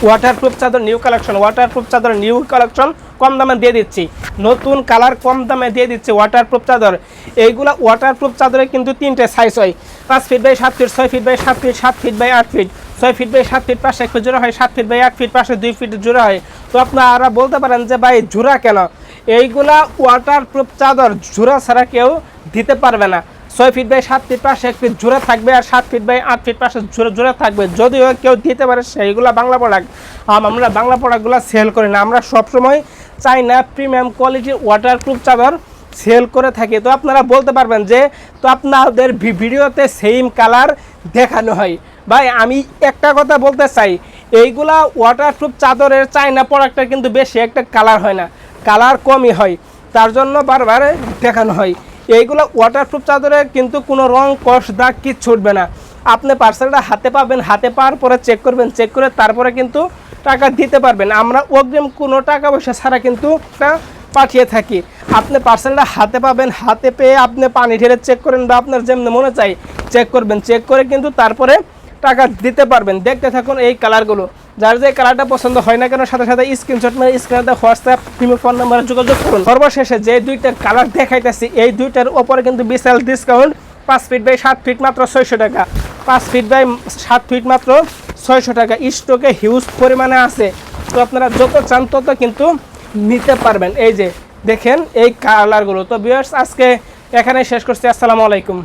Waterproof চাদর new collection, waterproof চাদর new collection কম দামে দিয়ে দিচ্ছি, নতুন কালার কম দামে দিয়ে দিচ্ছি ওয়াটারপ্রুফ চাদর। এইগুলা ওয়াটারপ্রুফ চাদরে কিন্তু 3টে সাইজ হয়, 5 feet by 7 feet, 6 feet by 7 feet, 7 feet by 8 feet, 6 feet by 7 feet পাশে 1 ফিট জোড়া হয়, 7 ফিট বাই 8 ফিট পাশে 2 ফিট জোড়া হয়। তো আপনারা বলতে পারেন যে ভাই জোড়া কেন? এইগুলা ওয়াটারপ্রুফ চাদর জোড়া ছাড়া কেউ দিতে পারবে না। 6 ফিট বাই 7 ফিট পাশে 1 ফিট জোড়া থাকবে, আর 7 ফিট বাই 8 ফিট পাশে জোড়া থাকবে। যদিও কেউ দিতে পারে সেইগুলা বাংলা প্রোডাক্ট, আমরা বাংলা প্রোডাক্টগুলো সেল করি না, আমরা সবসময় চাইনা প্রিমিয়াম কোয়ালিটির ওয়াটারপ্রুফ চাদর সেল করে থাকি। তো আপনারা বলতে পারবেন যে তো আপনাদের ভিডিওতে সেম কালার দেখানো হয়। ভাই আমি একটা কথা বলতে চাই, এইগুলা ওয়াটারপ্রুফ চাদরের চাইনা প্রোডাক্টের কিন্তু বেশি একটা কালার হয় না, কালার কমই হয়, তার জন্য বারবার দেখানো হয়। এইগুলো ওয়াটারপ্রুফ চাদরে কিন্তু কোনো রং কষ দাগ কিচ্ছু উঠবে না। আপনি পার্সেলটা হাতে পাবেন, হাতে পাওয়ার পরে চেক করবেন, চেক করে তারপরে কিন্তু টাকা দিতে পারবেন। আমরা অগ্রিম কোনো টাকা পয়সা ছাড়া কিন্তু পাঠিয়ে থাকি। আপনি পার্সেলটা হাতে পাবেন, হাতে পেয়ে আপনি পানি ঢেলে চেক করেন বা আপনার যেমন মনে চাই চেক করবেন, চেক করে কিন্তু তারপরে টাকা দিতে পারবেন। দেখতে থাকুন এই কালারগুলো, যার যে কালারটা পছন্দ হয় না কেন সাথে সাথে স্ক্রিনশট মেরে স্ক্রিনে হোয়াটসঅ্যাপ কিংবা ফোন নাম্বারে যোগাযোগ করুন। সর্বশেষে যে দুইটা কালার দেখাইতেছি এই দুইটার ওপরে কিন্তু বিশাল ডিসকাউন্ট। 5 ফিট বাই 7 ফিট মাত্র 600 টাকা, 5 ফিট বাই 7 ফিট মাত্র 600 টাকা। স্টকে হিউজ পরিমাণে আছে, তো আপনারা যত চান তত কিন্তু নিতে পারবেন। এই যে দেখেন এই কালারগুলো। তো ভিউয়ার্স আজকে এখানে শেষ করছি, আসসালামু আলাইকুম।